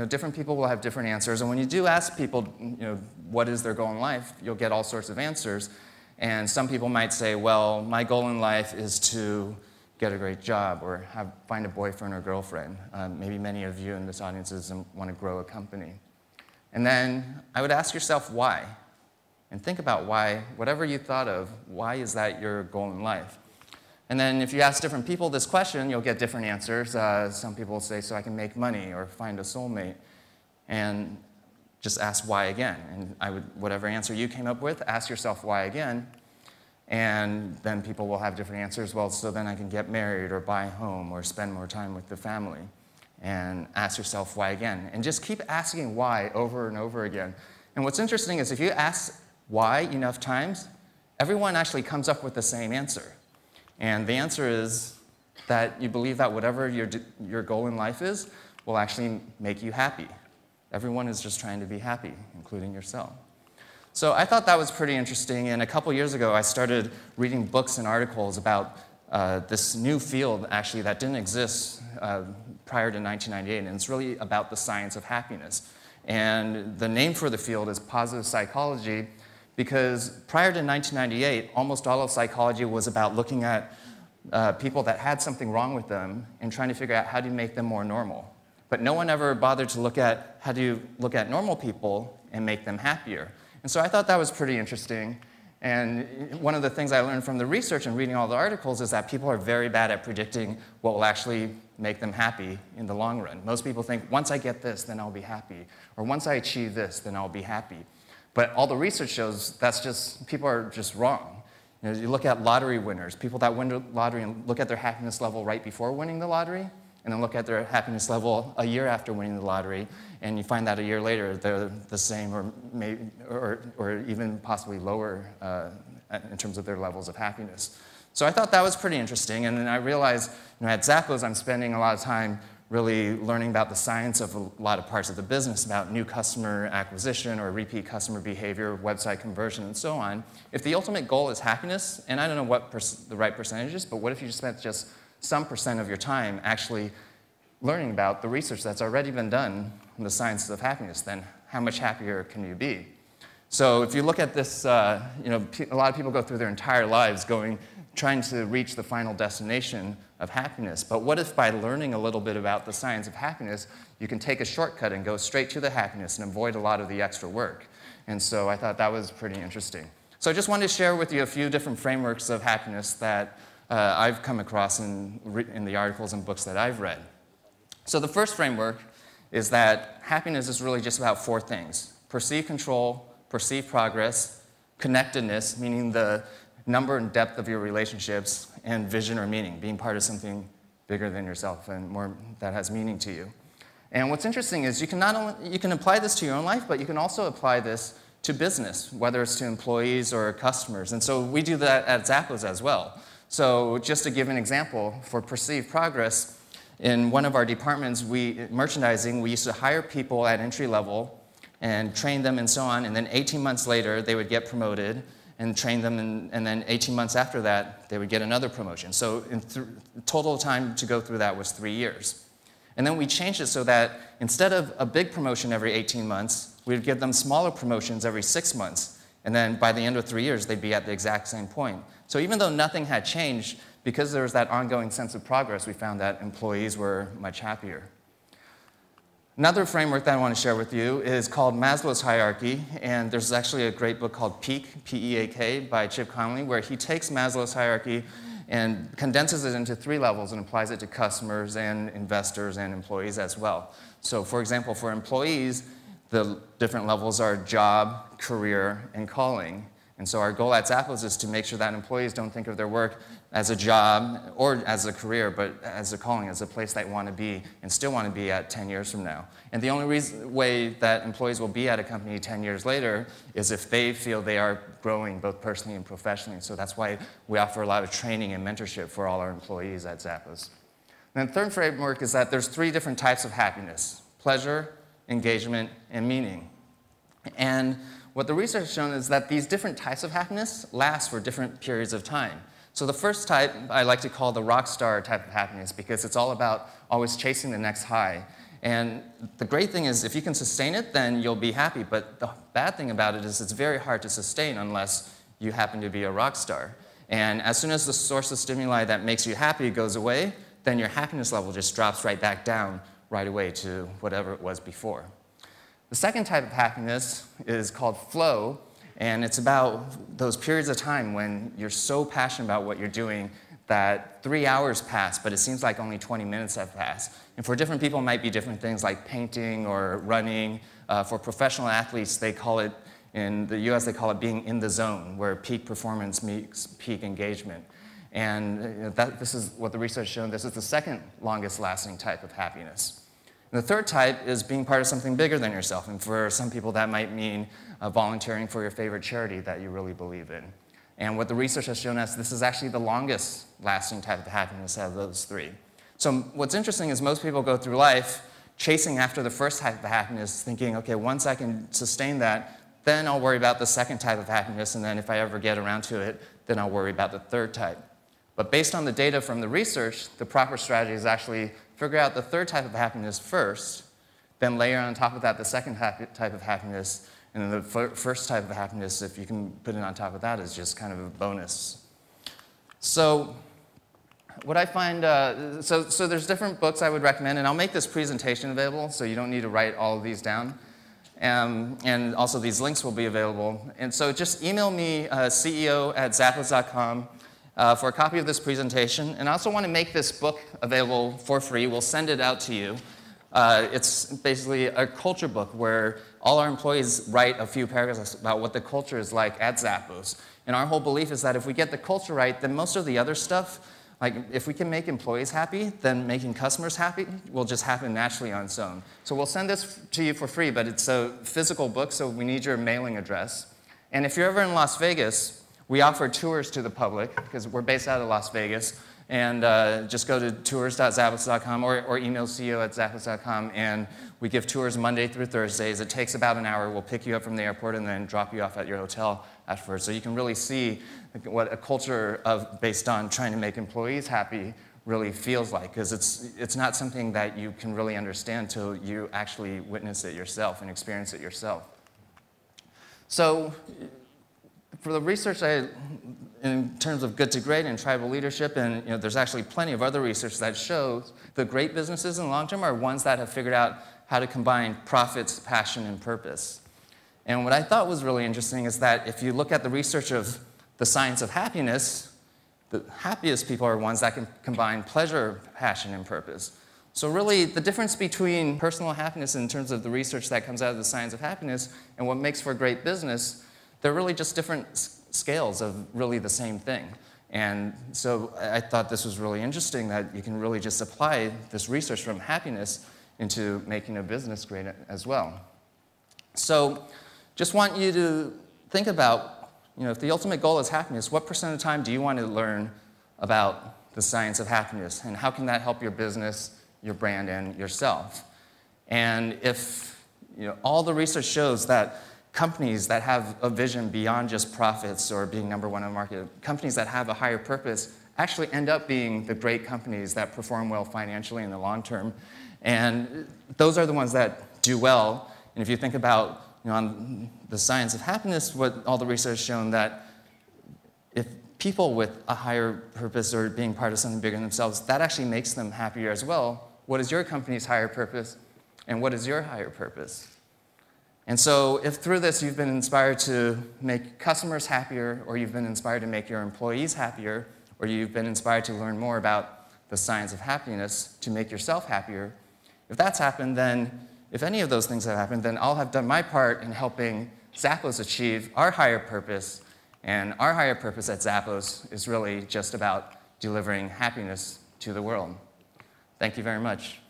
Different people will have different answers, and when you do ask people, what is their goal in life, you'll get all sorts of answers. And some people might say, well, my goal in life is to get a great job or find a boyfriend or girlfriend. Maybe many of you in this audience want to grow a company. And then I would ask yourself why, and think about why, whatever you thought of, why is that your goal in life? And then if you ask different people this question, you'll get different answers. Some people will say, so I can make money or find a soulmate. And just ask why again. And whatever answer you came up with, ask yourself why again. And then people will have different answers. Well, so then I can get married or buy a home or spend more time with the family. And ask yourself why again. And just keep asking why over and over again. And what's interesting is if you ask why enough times, everyone actually comes up with the same answer. And the answer is that you believe that whatever your goal in life is will actually make you happy. Everyone is just trying to be happy, including yourself. So I thought that was pretty interesting, and a couple years ago I started reading books and articles about this new field actually that didn't exist prior to 1998, and it's really about the science of happiness. And the name for the field is positive psychology, because prior to 1998, almost all of psychology was about looking at people that had something wrong with them and trying to figure out how do you make them more normal. But no one ever bothered to look at how do you look at normal people and make them happier. And so I thought that was pretty interesting. And one of the things I learned from the research and reading all the articles is that people are very bad at predicting what will actually make them happy in the long run. Most people think, once I get this, then I'll be happy. Or once I achieve this, then I'll be happy. But all the research shows people are just wrong. You look at lottery winners, people that win the lottery, and look at their happiness level right before winning the lottery, and then look at their happiness level a year after winning the lottery, and you find that a year later they're the same or even possibly lower in terms of their levels of happiness. So I thought that was pretty interesting, and then I realized at Zappos I'm spending a lot of time really learning about the science of a lot of parts of the business, about new customer acquisition or repeat customer behavior, website conversion, and so on. If the ultimate goal is happiness, and I don't know what the right percentage is, but what if you spent just some % of your time actually learning about the research that's already been done on the science of happiness, then how much happier can you be? So if you look at this, a lot of people go through their entire lives trying to reach the final destination of happiness. But what if by learning a little bit about the science of happiness, you can take a shortcut and go straight to the happiness and avoid a lot of the extra work? And so I thought that was pretty interesting. So I just wanted to share with you a few different frameworks of happiness that I've come across in the articles and books that I've read. So the first framework is that happiness is really just about 4 things: perceived control, perceived progress, connectedness, meaning the number and depth of your relationships, and vision or meaning, being part of something bigger than yourself and more that has meaning to you. And what's interesting is you can apply this to your own life, but you can also apply this to business, whether it's to employees or customers. And so we do that at Zappos as well. So just to give an example, for perceived progress, in one of our departments, merchandising, we used to hire people at entry level and train them and so on, and then 18 months later, they would get promoted and train them, and then 18 months after that, they would get another promotion. So total time to go through that was 3 years. And then we changed it so that instead of a big promotion every 18 months, we would give them smaller promotions every 6 months. And then by the end of 3 years, they'd be at the exact same point. So even though nothing had changed, because there was that ongoing sense of progress, we found that employees were much happier. Another framework that I want to share with you is called Maslow's hierarchy, and there's actually a great book called Peak, P-E-A-K, by Chip Conley, where he takes Maslow's hierarchy and condenses it into 3 levels and applies it to customers and investors and employees as well. So for example, for employees, the different levels are job, career, and calling. And so our goal at Zappos is to make sure that employees don't think of their work as a job or as a career, but as a calling, as a place they want to be and still want to be at 10 years from now. And the only way that employees will be at a company 10 years later is if they feel they are growing both personally and professionally. So that's why we offer a lot of training and mentorship for all our employees at Zappos. And the third framework is that there's 3 different types of happiness: pleasure, engagement, and meaning. And what the research has shown is that these different types of happiness last for different periods of time. So the first type I like to call the rock star type of happiness, because it's all about always chasing the next high. And the great thing is if you can sustain it, then you'll be happy. But the bad thing about it is it's very hard to sustain unless you happen to be a rock star. And as soon as the source of stimuli that makes you happy goes away, then your happiness level just drops right back down right away to whatever it was before. The second type of happiness is called flow, and it's about those periods of time when you're so passionate about what you're doing that 3 hours pass, but it seems like only 20 minutes have passed. And for different people, it might be different things like painting or running. For professional athletes, they call it, in the US, they call it being in the zone, where peak performance meets peak engagement. And this is what the research has shown. This is the second longest lasting type of happiness. And the third type is being part of something bigger than yourself. And for some people, that might mean volunteering for your favorite charity that you really believe in. And what the research has shown us, this is actually the longest lasting type of happiness out of those three. So what's interesting is most people go through life chasing after the first type of happiness, thinking, okay, once I can sustain that, then I'll worry about the second type of happiness, and then if I ever get around to it, then I'll worry about the third type. But based on the data from the research, the proper strategy is actually figure out the third type of happiness first, then layer on top of that the second type of happiness, and then the first type of happiness, if you can put it on top of that, is just kind of a bonus. So what I find, so there's different books I would recommend, and I'll make this presentation available, so you don't need to write all of these down. And also these links will be available. And so just email me, ceo@zappos.com, for a copy of this presentation. And I also want to make this book available for free. We'll send it out to you. It's basically a culture book where all our employees write a few paragraphs about what the culture is like at Zappos. And our whole belief is that if we get the culture right, then most of the other stuff, like if we can make employees happy, then making customers happy will just happen naturally on its own. So we'll send this to you for free, but it's a physical book, so we need your mailing address. And if you're ever in Las Vegas, we offer tours to the public, because we're based out of Las Vegas. And just go to tours.zappos.com or email ceo@zappos.com, and we give tours Monday through Thursdays. It takes about an hour. We'll pick you up from the airport and then drop you off at your hotel afterwards. So you can really see what a culture based on trying to make employees happy really feels like, because it's not something that you can really understand until you actually witness it yourself and experience it yourself. So for the research in terms of good to great and tribal leadership, and there's actually plenty of other research that shows the great businesses in the long term are ones that have figured out how to combine profits, passion, and purpose. And what I thought was really interesting is that if you look at the research of the science of happiness, the happiest people are ones that can combine pleasure, passion, and purpose. So really, the difference between personal happiness in terms of the research that comes out of the science of happiness and what makes for great business, they're really just different scales of really the same thing. And so I thought this was really interesting, that you can really just apply this research from happiness into making a business great as well. So just want you to think about, if the ultimate goal is happiness, what % of time do you want to learn about the science of happiness? And how can that help your business, your brand, and yourself? And if all the research shows that companies that have a vision beyond just profits or being number one in the market, companies that have a higher purpose actually end up being the great companies that perform well financially in the long term. And those are the ones that do well. And if you think about on the science of happiness, what all the research has shown, that if people with a higher purpose or being part of something bigger than themselves, that actually makes them happier as well. What is your company's higher purpose? And what is your higher purpose? And so if through this you've been inspired to make customers happier, or you've been inspired to make your employees happier, or you've been inspired to learn more about the science of happiness to make yourself happier, if that's happened, then if any of those things have happened, then I'll have done my part in helping Zappos achieve our higher purpose. And our higher purpose at Zappos is really just about delivering happiness to the world. Thank you very much.